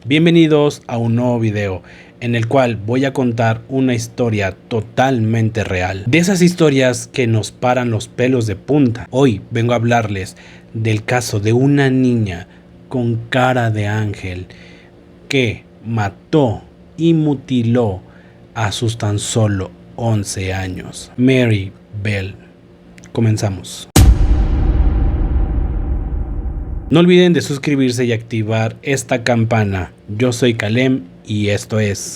Bienvenidos a un nuevo video en el cual voy a contar una historia totalmente real. De esas historias que nos paran los pelos de punta. Hoy vengo a hablarles del caso de una niña con cara de ángel que mató y mutiló a sus tan solo 11 años. Mary Bell. Comenzamos. No olviden de suscribirse y activar esta campana. Yo soy Kalem y esto es...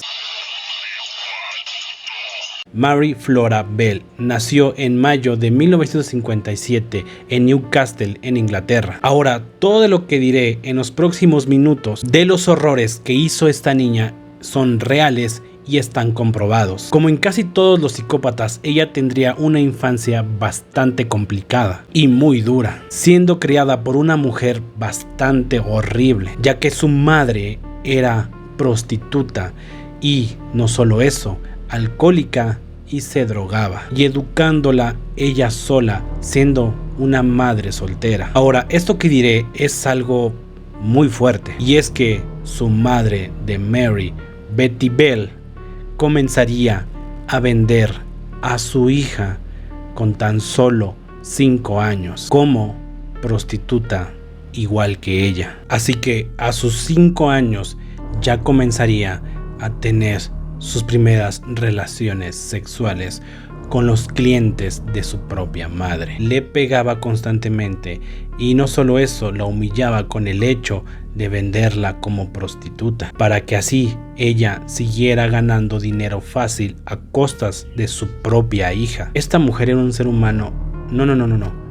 Mary Flora Bell nació en mayo de 1957 en Newcastle, en Inglaterra. Ahora, todo lo que diré en los próximos minutos de los horrores que hizo esta niña son reales y están comprobados. Como en casi todos los psicópatas, ella tendría una infancia bastante complicada y muy dura, siendo criada por una mujer bastante horrible, ya que su madre era prostituta y no solo eso, alcohólica y se drogaba, y educándola ella sola, siendo una madre soltera. Ahora, esto que diré es algo muy fuerte, y es que su madre de Mary, Betty Bell, comenzaría a vender a su hija con tan solo 5 años como prostituta igual que ella. Así que a sus 5 años ya comenzaría a tener sus primeras relaciones sexuales con los clientes de su propia madre. Le pegaba constantemente y no solo eso, la humillaba con el hecho de venderla como prostituta, para que así ella siguiera ganando dinero fácil a costas de su propia hija. Esta mujer era un ser humano,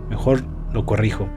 mejor lo corrijo.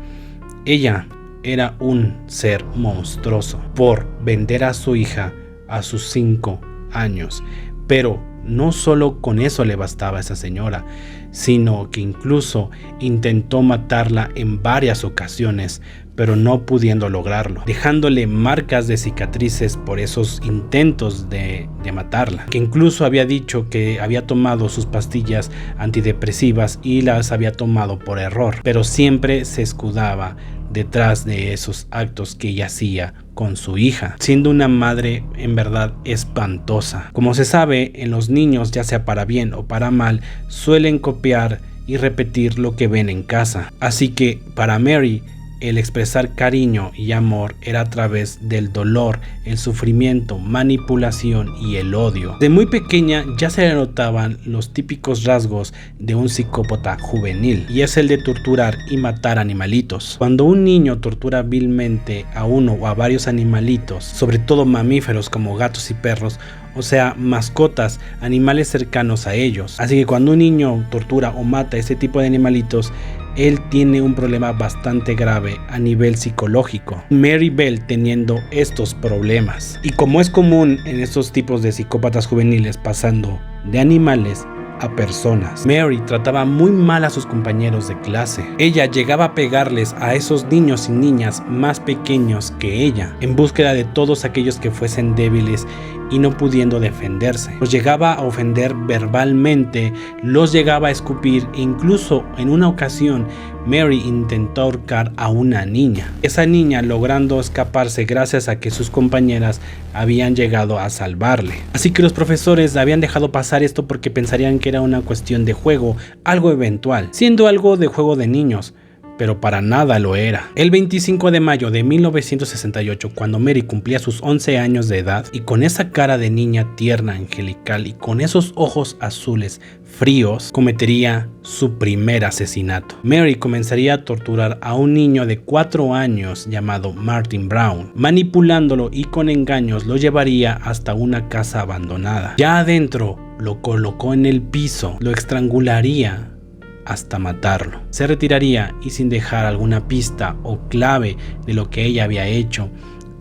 Ella era un ser monstruoso por vender a su hija a sus 5 años, pero no solo con eso le bastaba a esa señora, sino que incluso intentó matarla en varias ocasiones, pero no pudiendo lograrlo, dejándole marcas de cicatrices por esos intentos de matarla, que incluso había dicho que había tomado sus pastillas antidepresivas y las había tomado por error, pero siempre se escudaba detrás de esos actos que ella hacía con su hija, siendo una madre en verdad espantosa. Como se sabe, en los niños, ya sea para bien o para mal, suelen copiar y repetir lo que ven en casa. Así que para Mary, el expresar cariño y amor era a través del dolor, el sufrimiento, manipulación y el odio. De muy pequeña ya se le notaban los típicos rasgos de un psicópata juvenil, y es el de torturar y matar animalitos. Cuando un niño tortura vilmente a uno o a varios animalitos, sobre todo mamíferos como gatos y perros, o sea, mascotas, animales cercanos a ellos. Así que cuando un niño tortura o mata a ese tipo de animalitos, él tiene un problema bastante grave a nivel psicológico. Mary Bell teniendo estos problemas. Y como es común en estos tipos de psicópatas juveniles, pasando de animales a personas, Mary trataba muy mal a sus compañeros de clase. Ella llegaba a pegarles a esos niños y niñas más pequeños que ella, en búsqueda de todos aquellos que fuesen débiles y no pudiendo defenderse. Los llegaba a ofender verbalmente, los llegaba a escupir e incluso en una ocasión Mary intentó ahorcar a una niña. Esa niña logrando escaparse gracias a que sus compañeras habían llegado a salvarle. Así que los profesores habían dejado pasar esto porque pensarían que era una cuestión de juego, algo eventual, siendo algo de juego de niños, pero para nada lo era. El 25 de mayo de 1968, cuando Mary cumplía sus 11 años de edad, y con esa cara de niña tierna, angelical, y con esos ojos azules fríos, cometería su primer asesinato. Mary comenzaría a torturar a un niño de 4 años llamado Martin Brown, manipulándolo y con engaños lo llevaría hasta una casa abandonada. Ya adentro, lo colocó en el piso, lo estrangularía hasta matarlo. Se retiraría y sin dejar alguna pista o clave de lo que ella había hecho,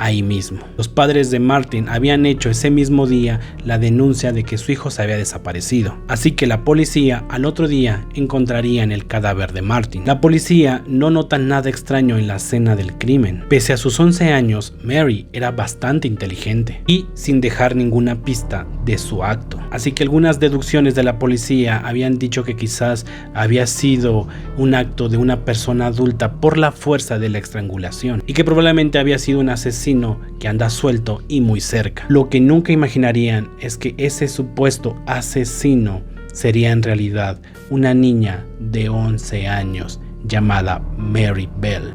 ahí mismo. Los padres de Martin habían hecho ese mismo día la denuncia de que su hijo se había desaparecido, así que la policía al otro día encontrarían el cadáver de Martin. La policía no nota nada extraño en la escena del crimen. Pese a sus 11 años, Mary era bastante inteligente y sin dejar ninguna pista de su acto. Así que algunas deducciones de la policía habían dicho que quizás había sido un acto de una persona adulta por la fuerza de la estrangulación y que probablemente había sido un asesino asesino que anda suelto y muy cerca. Lo que nunca imaginarían es que ese supuesto asesino sería en realidad una niña de 11 años llamada Mary Bell.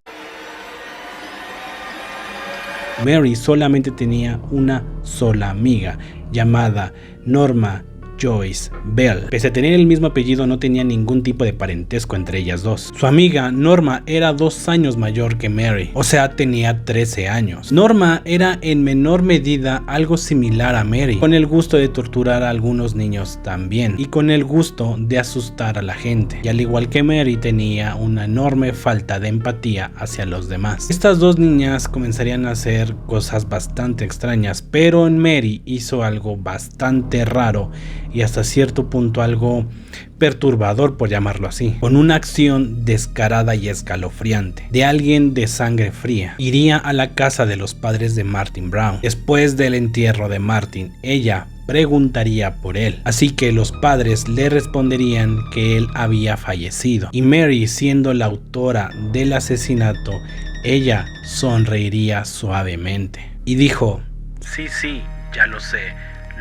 Mary solamente tenía una sola amiga llamada Norma Joyce Bell. Pese a tener el mismo apellido, no tenía ningún tipo de parentesco entre ellas dos. Su amiga Norma era 2 años mayor que Mary, o sea, tenía 13 años. Norma era en menor medida algo similar a Mary, con el gusto de torturar a algunos niños también, y con el gusto de asustar a la gente. Y al igual que Mary, tenía una enorme falta de empatía hacia los demás. Estas dos niñas comenzarían a hacer cosas bastante extrañas, pero en Mary hizo algo bastante raro y hasta cierto punto algo perturbador, por llamarlo así, con una acción descarada y escalofriante de alguien de sangre fría. Iría a la casa de los padres de Martin Brown. Después del entierro de Martin, ella preguntaría por él, así que los padres le responderían que él había fallecido, y Mary, siendo la autora del asesinato, ella sonreiría suavemente y dijo: sí, ya lo sé,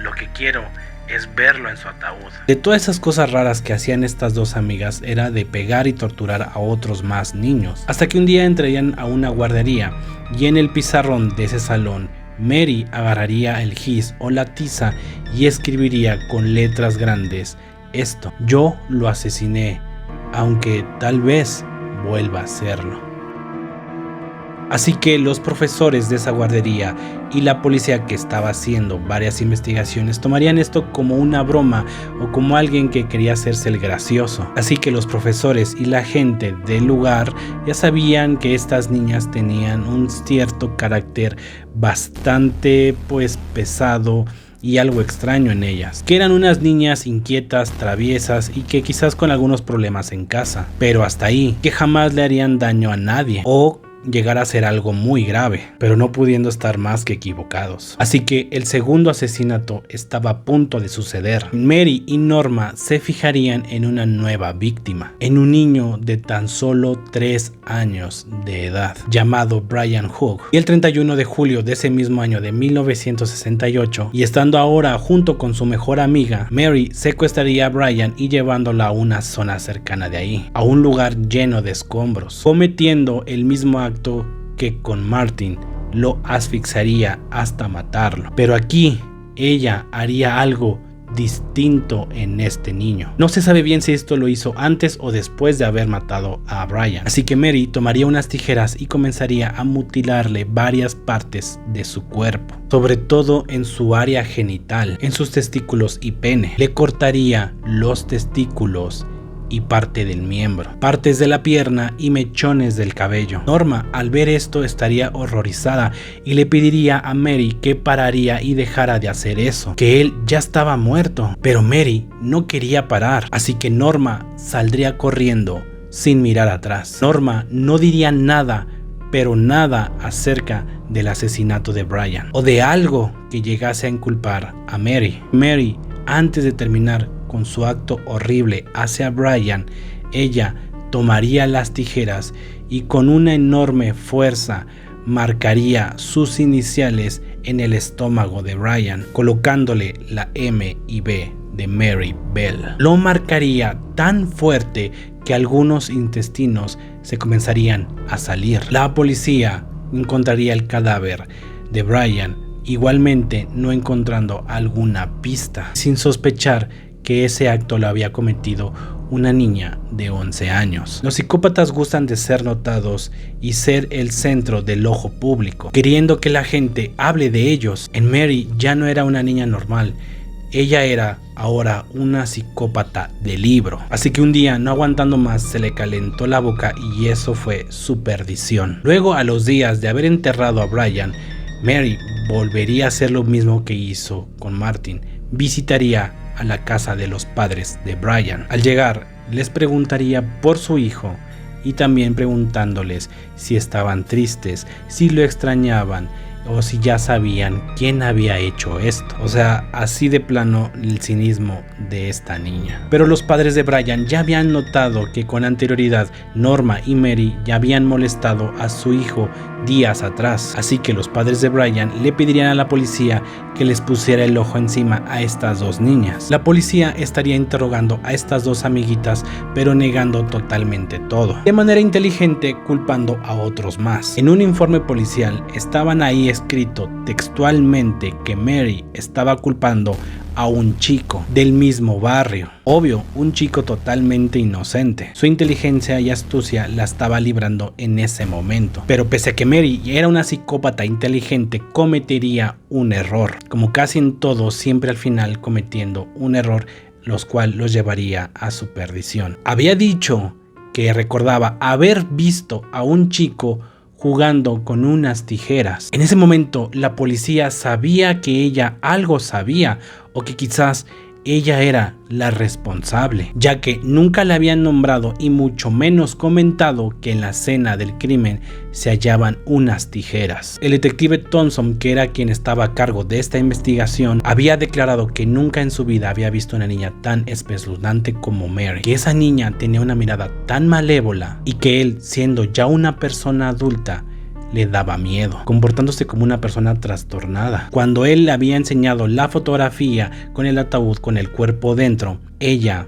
lo que quiero es verlo en su ataúd. De todas esas cosas raras que hacían estas dos amigas era de pegar y torturar a otros más niños, hasta que un día entrarían a una guardería y en el pizarrón de ese salón Mary agarraría el gis o la tiza y escribiría con letras grandes esto: yo lo asesiné, aunque tal vez vuelva a hacerlo. Así que los profesores de esa guardería y la policía, que estaba haciendo varias investigaciones, tomarían esto como una broma o como alguien que quería hacerse el gracioso. Así que los profesores y la gente del lugar ya sabían que estas niñas tenían un cierto carácter bastante pesado y algo extraño en ellas, que eran unas niñas inquietas, traviesas y que quizás con algunos problemas en casa, pero hasta ahí, que jamás le harían daño a nadie o llegar a ser algo muy grave, pero no pudiendo estar más que equivocados. Así que el segundo asesinato estaba a punto de suceder. Mary y Norma se fijarían en una nueva víctima, en un niño de tan solo 3 años de edad, llamado Brian Hook. Y el 31 de julio de ese mismo año de 1968, y estando ahora junto con su mejor amiga, Mary secuestraría a Brian y llevándola a una zona cercana de ahí, a un lugar lleno de escombros, cometiendo el mismo acto que con Martin. Lo asfixiaría hasta matarlo. Pero aquí ella haría algo distinto en este niño. No se sabe bien si esto lo hizo antes o después de haber matado a Brian. Así que Mary tomaría unas tijeras y comenzaría a mutilarle varias partes de su cuerpo, sobre todo en su área genital, en sus testículos y pene. Le cortaría los testículos y parte del miembro, partes de la pierna y mechones del cabello. Norma, al ver esto, estaría horrorizada y le pediría a Mary que pararía y dejara de hacer eso, que él ya estaba muerto. Pero Mary no quería parar, así que Norma saldría corriendo sin mirar atrás. Norma no diría nada, pero nada acerca del asesinato de Brian o de algo que llegase a inculpar a Mary. Mary, antes de terminar con su acto horrible hacia Brian, ella tomaría las tijeras y con una enorme fuerza marcaría sus iniciales en el estómago de Brian, colocándole la M y B de Mary Bell. Lo marcaría tan fuerte que algunos intestinos se comenzarían a salir. La policía encontraría el cadáver de Brian, igualmente no encontrando alguna pista, sin sospechar que ese acto lo había cometido una niña de 11 años. Los psicópatas gustan de ser notados y ser el centro del ojo público, queriendo que la gente hable de ellos. En Mary ya no era una niña normal, ella era ahora una psicópata de libro. Así que un día, no aguantando más, se le calentó la boca y eso fue su perdición. Luego, a los días de haber enterrado a Brian, Mary volvería a hacer lo mismo que hizo con Martin. Visitaría a la casa de los padres de Brian. Al llegar, les preguntaría por su hijo y también preguntándoles si estaban tristes, si lo extrañaban o si ya sabían quién había hecho esto. O sea, así de plano el cinismo de esta niña. Pero los padres de Brian ya habían notado que con anterioridad Norma y Mary ya habían molestado a su hijo días atrás, así que los padres de Brian le pedirían a la policía que les pusiera el ojo encima a estas dos niñas. La policía estaría interrogando a estas dos amiguitas, pero negando totalmente todo, de manera inteligente culpando a otros más. En un informe policial estaban ahí escrito textualmente que Mary estaba culpando a un chico del mismo barrio. Obvio, un chico totalmente inocente. Su inteligencia y astucia la estaba librando en ese momento. Pero pese a que Mary era una psicópata inteligente, cometería un error. Como casi en todo, siempre al final cometiendo un error, los cual los llevaría a su perdición. Había dicho que recordaba haber visto a un chico jugando con unas tijeras. En ese momento la policía sabía que ella algo sabía, o que quizás ella era la responsable, ya que nunca la habían nombrado y mucho menos comentado que en la escena del crimen se hallaban unas tijeras. El detective Thompson, que era quien estaba a cargo de esta investigación, había declarado que nunca en su vida había visto una niña tan espeluznante como Mary, que esa niña tenía una mirada tan malévola y que él, siendo ya una persona adulta, le daba miedo, comportándose como una persona trastornada. Cuando él le había enseñado la fotografía con el ataúd con el cuerpo dentro, ella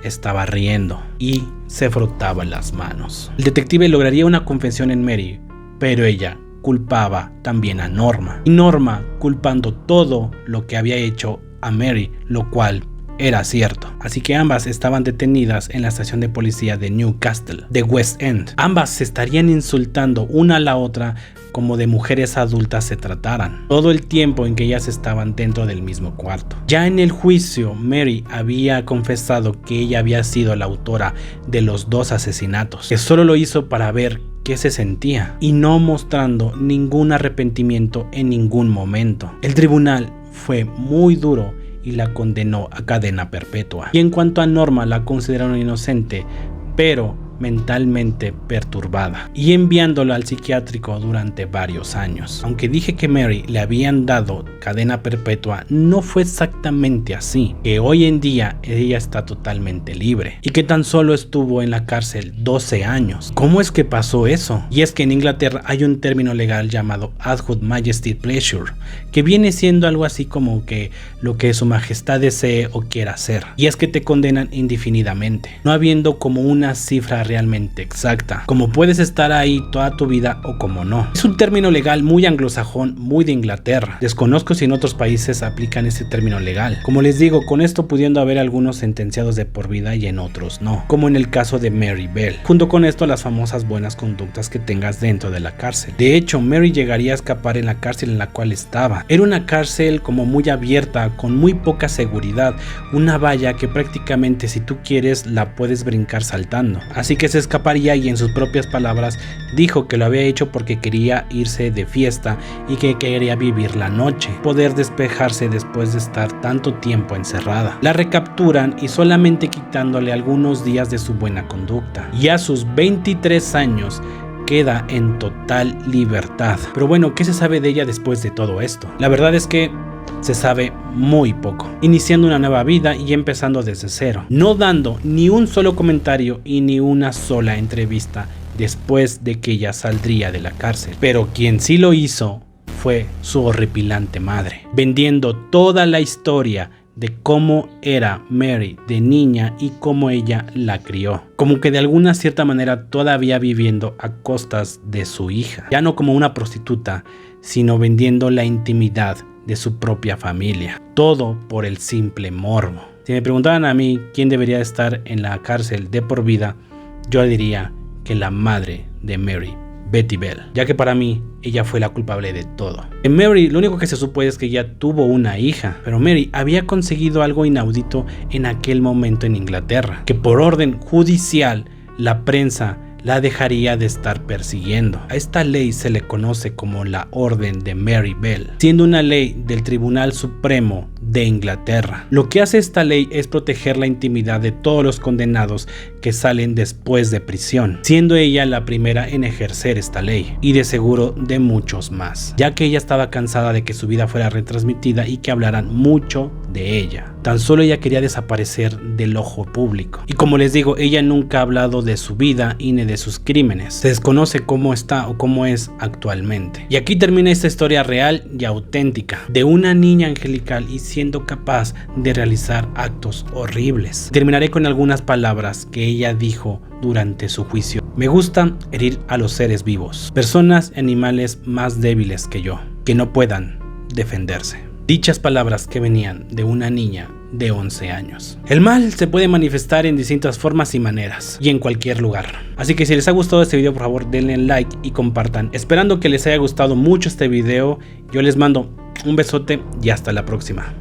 estaba riendo y se frotaba las manos. El detective lograría una confesión en Mary, pero ella culpaba también a Norma, y Norma culpando todo lo que había hecho a Mary, lo cual era cierto. Así que ambas estaban detenidas en la estación de policía de Newcastle, de West End. Ambas se estarían insultando una a la otra como de mujeres adultas se trataran, todo el tiempo en que ellas estaban dentro del mismo cuarto. Ya en el juicio, Mary había confesado que ella había sido la autora de los dos asesinatos, que solo lo hizo para ver qué se sentía y no mostrando ningún arrepentimiento en ningún momento. El tribunal fue muy duro y la condenó a cadena perpetua. Y en cuanto a Norma, la consideraron inocente, pero mentalmente perturbada, y enviándola al psiquiátrico durante varios años. Aunque dije que Mary le habían dado cadena perpetua, no fue exactamente así, que hoy en día ella está totalmente libre y que tan solo estuvo en la cárcel 12 años. ¿Cómo es que pasó eso? Y es que en Inglaterra hay un término legal llamado Adhoc Majesty Pleasure, que viene siendo algo así como que lo que su majestad desee o quiera hacer, y es que te condenan indefinidamente, no habiendo como una cifra realmente exacta, como puedes estar ahí toda tu vida o como no. Es un término legal muy anglosajón, muy de Inglaterra. Desconozco si en otros países aplican ese término legal. Como les digo, con esto pudiendo haber algunos sentenciados de por vida y en otros no, como en el caso de Mary Bell. Junto con esto, las famosas buenas conductas que tengas dentro de la cárcel. De hecho, Mary llegaría a escapar en la cárcel en la cual estaba. Era una cárcel como muy abierta, con muy poca seguridad, una valla que prácticamente si tú quieres la puedes brincar saltando. Así que se escaparía, y en sus propias palabras dijo que lo había hecho porque quería irse de fiesta y que quería vivir la noche, poder despejarse después de estar tanto tiempo encerrada. La recapturan y solamente quitándole algunos días de su buena conducta, y a sus 23 años queda en total libertad. Pero bueno, ¿qué se sabe de ella después de todo esto? La verdad es que se sabe muy poco, iniciando una nueva vida y empezando desde cero, no dando ni un solo comentario y ni una sola entrevista después de que ella saldría de la cárcel. Pero quien sí lo hizo fue su horripilante madre, vendiendo toda la historia de cómo era Mary de niña y cómo ella la crió, como que de alguna cierta manera todavía viviendo a costas de su hija, ya no como una prostituta, sino vendiendo la intimidad de su propia familia, todo por el simple morbo. Si me preguntaran a mí quién debería estar en la cárcel de por vida, yo diría que la madre de Mary, Betty Bell, ya que para mí ella fue la culpable de todo. En Mary lo único que se supo es que ella tuvo una hija, pero Mary había conseguido algo inaudito en aquel momento en Inglaterra, que por orden judicial la prensa la dejaría de estar persiguiendo. A esta ley se le conoce como la Orden de Mary Bell, siendo una ley del Tribunal Supremo de Inglaterra. Lo que hace esta ley es proteger la intimidad de todos los condenados que salen después de prisión, siendo ella la primera en ejercer esta ley, y de seguro de muchos más, ya que ella estaba cansada de que su vida fuera retransmitida y que hablaran mucho de ella. Tan solo ella quería desaparecer del ojo público. Y como les digo, ella nunca ha hablado de su vida y ni de sus crímenes. Se desconoce cómo está o cómo es actualmente. Y aquí termina esta historia real y auténtica de una niña angelical y siendo capaz de realizar actos horribles. Terminaré con algunas palabras que ella dijo durante su juicio. Me gusta herir a los seres vivos, personas y animales más débiles que yo, que no puedan defenderse. Dichas palabras que venían de una niña de 11 años. El mal se puede manifestar en distintas formas y maneras y en cualquier lugar. Así que si les ha gustado este video, por favor denle like y compartan. Esperando que les haya gustado mucho este video, yo les mando un besote y hasta la próxima.